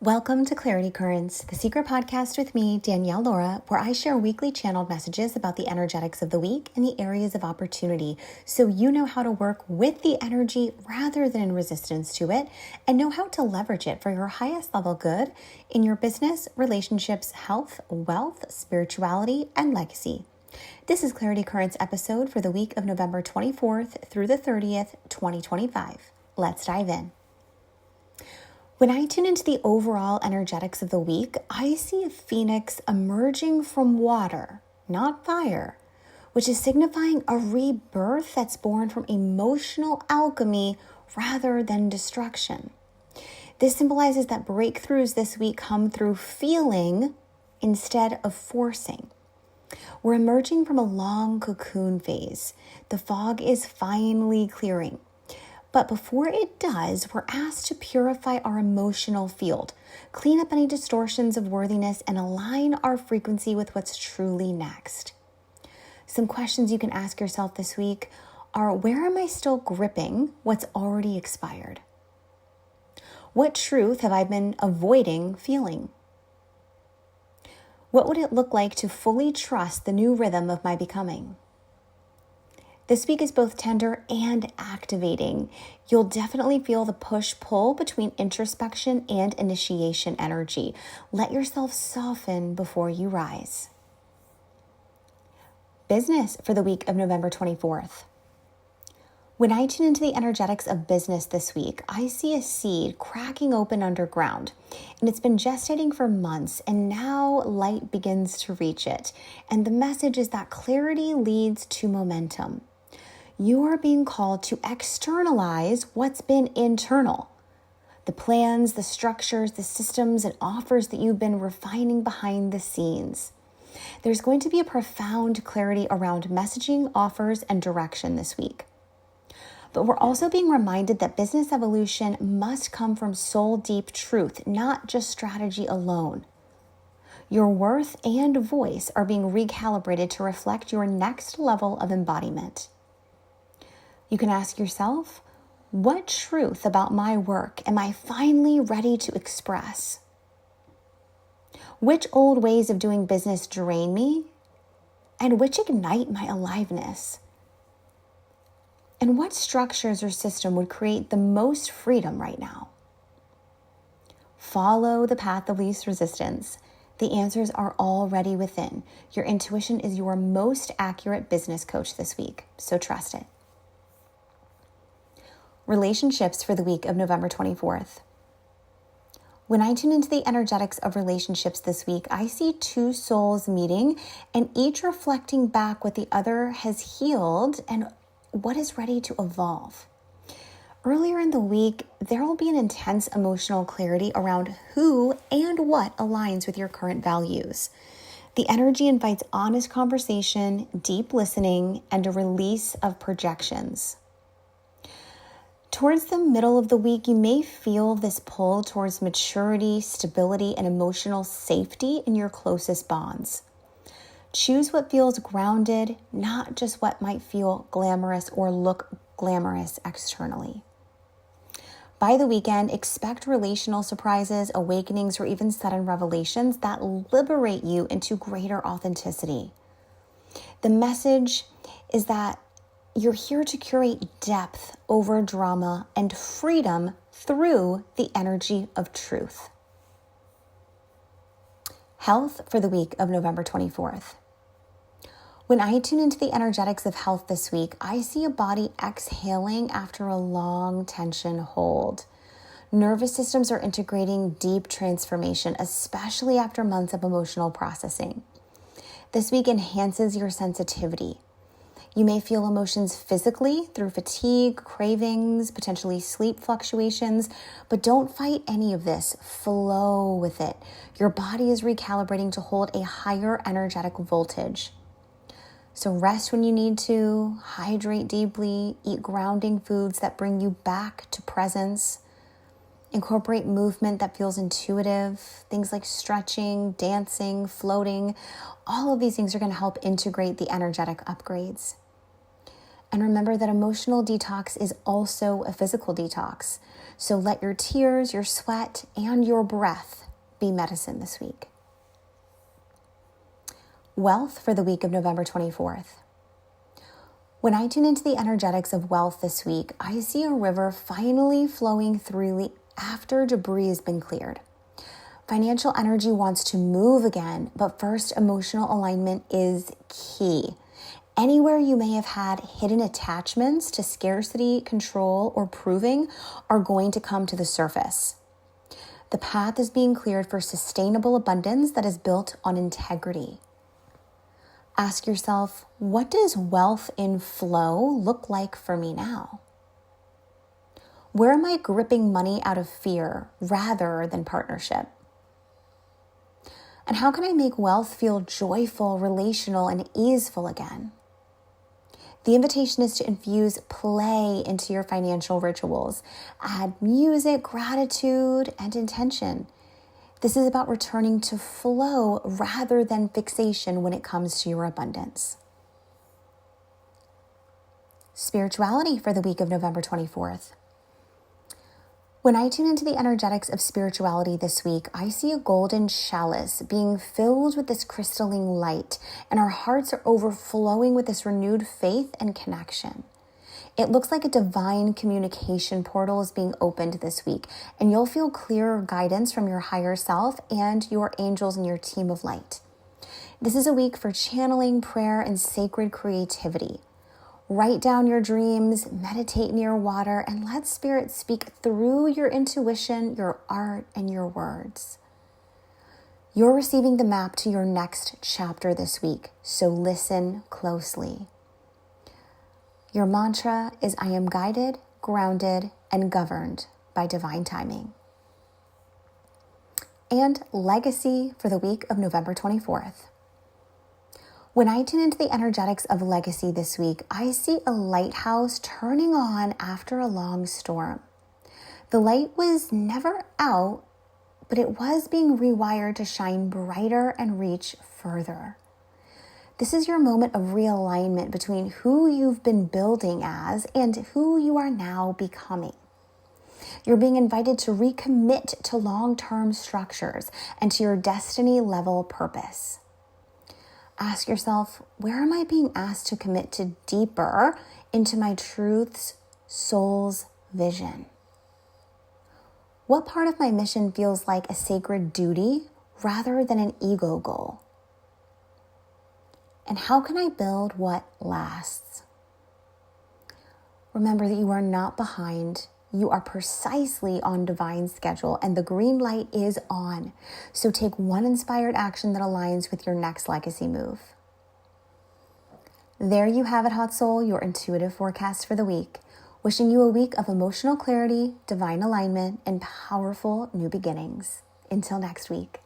Welcome to Clarity Currents, the secret podcast with me, 𝙗𝙨𝙨, where I share weekly channeled messages about the energetics of the week and the areas of opportunity, so you know how to work with the energy rather than in resistance to it, and know how to leverage it for your highest level good in your business, relationships, health, wealth, spirituality, and legacy. This is Clarity Currents episode for the week of November 24th through the 30th, 2025. Let's dive in. When I tune into the overall energetics of the week, I see a phoenix emerging from water, not fire, which is signifying a rebirth that's born from emotional alchemy rather than destruction. This symbolizes that breakthroughs this week come through feeling instead of forcing. We're emerging from a long cocoon phase. The fog is finally clearing. But before it does, we're asked to purify our emotional field, clean up any distortions of worthiness, and align our frequency with what's truly next. Some questions you can ask yourself this week are, where am I still gripping what's already expired? What truth have I been avoiding feeling? What would it look like to fully trust the new rhythm of my becoming? This week is both tender and activating. You'll definitely feel the push-pull between introspection and initiation energy. Let yourself soften before you rise. Business for the week of November 24th. When I tune into the energetics of business this week, I see a seed cracking open underground, and it's been gestating for months, and now light begins to reach it. And the message is that clarity leads to momentum. You are being called to externalize what's been internal. The plans, the structures, the systems, and offers that you've been refining behind the scenes. There's going to be a profound clarity around messaging, offers, and direction this week. But we're also being reminded that business evolution must come from soul-deep truth, not just strategy alone. Your worth and voice are being recalibrated to reflect your next level of embodiment. You can ask yourself, what truth about my work am I finally ready to express? Which old ways of doing business drain me? And which ignite my aliveness? And what structures or system would create the most freedom right now? Follow the path of least resistance. The answers are already within. Your intuition is your most accurate business coach this week, so trust it. Relationships for the week of November 24th. When I tune into the energetics of relationships this week, I see two souls meeting and each reflecting back what the other has healed and what is ready to evolve. Earlier in the week, there will be an intense emotional clarity around who and what aligns with your current values. The energy invites honest conversation, deep listening, and a release of projections. Towards the middle of the week, you may feel this pull towards maturity, stability, and emotional safety in your closest bonds. Choose what feels grounded, not just what might feel glamorous or look glamorous externally. By the weekend, expect relational surprises, awakenings, or even sudden revelations that liberate you into greater authenticity. The message is that you're here to curate depth over drama and freedom through the energy of truth. Health for the week of November 24th. When I tune into the energetics of health this week, I see a body exhaling after a long tension hold. Nervous systems are integrating deep transformation, especially after months of emotional processing. This week enhances your sensitivity. You may feel emotions physically through fatigue, cravings, potentially sleep fluctuations, but don't fight any of this. Flow with it. Your body is recalibrating to hold a higher energetic voltage. So rest when you need to, hydrate deeply, eat grounding foods that bring you back to presence. Incorporate movement that feels intuitive, things like stretching, dancing, floating. All of these things are going to help integrate the energetic upgrades. And remember that emotional detox is also a physical detox. So let your tears, your sweat, and your breath be medicine this week. Wealth for the week of November 24th. When I tune into the energetics of wealth this week, I see a river finally flowing freely after debris has been cleared. Financial energy wants to move again, but first, emotional alignment is key. Anywhere you may have had hidden attachments to scarcity, control, or proving are going to come to the surface. The path is being cleared for sustainable abundance that is built on integrity. Ask yourself, what does wealth in flow look like for me now? Where am I gripping money out of fear rather than partnership? And how can I make wealth feel joyful, relational, and easeful again? The invitation is to infuse play into your financial rituals. Add music, gratitude, and intention. This is about returning to flow rather than fixation when it comes to your abundance. Spirituality for the week of November 24th. When I tune into the energetics of spirituality this week, I see a golden chalice being filled with this crystalline light, and our hearts are overflowing with this renewed faith and connection. It looks like a divine communication portal is being opened this week, and you'll feel clearer guidance from your higher self and your angels and your team of light. This is a week for channeling, prayer, and sacred creativity. Write down your dreams, meditate near water, and let spirit speak through your intuition, your art, and your words. You're receiving the map to your next chapter this week, so listen closely. Your mantra is, I am guided, grounded, and governed by divine timing. And legacy for the week of November 24th. When I tune into the energetics of legacy this week, I see a lighthouse turning on after a long storm. The light was never out, but it was being rewired to shine brighter and reach further. This is your moment of realignment between who you've been building as and who you are now becoming. You're being invited to recommit to long-term structures and to your destiny-level purpose. Ask yourself, where am I being asked to commit to deeper into my truth's soul's vision? What part of my mission feels like a sacred duty rather than an ego goal? And how can I build what lasts? Remember that you are not behind. You are precisely on divine schedule, and the green light is on. So take one inspired action that aligns with your next legacy move. There you have it, Hot Soul, your intuitive forecast for the week. Wishing you a week of emotional clarity, divine alignment, and powerful new beginnings. Until next week.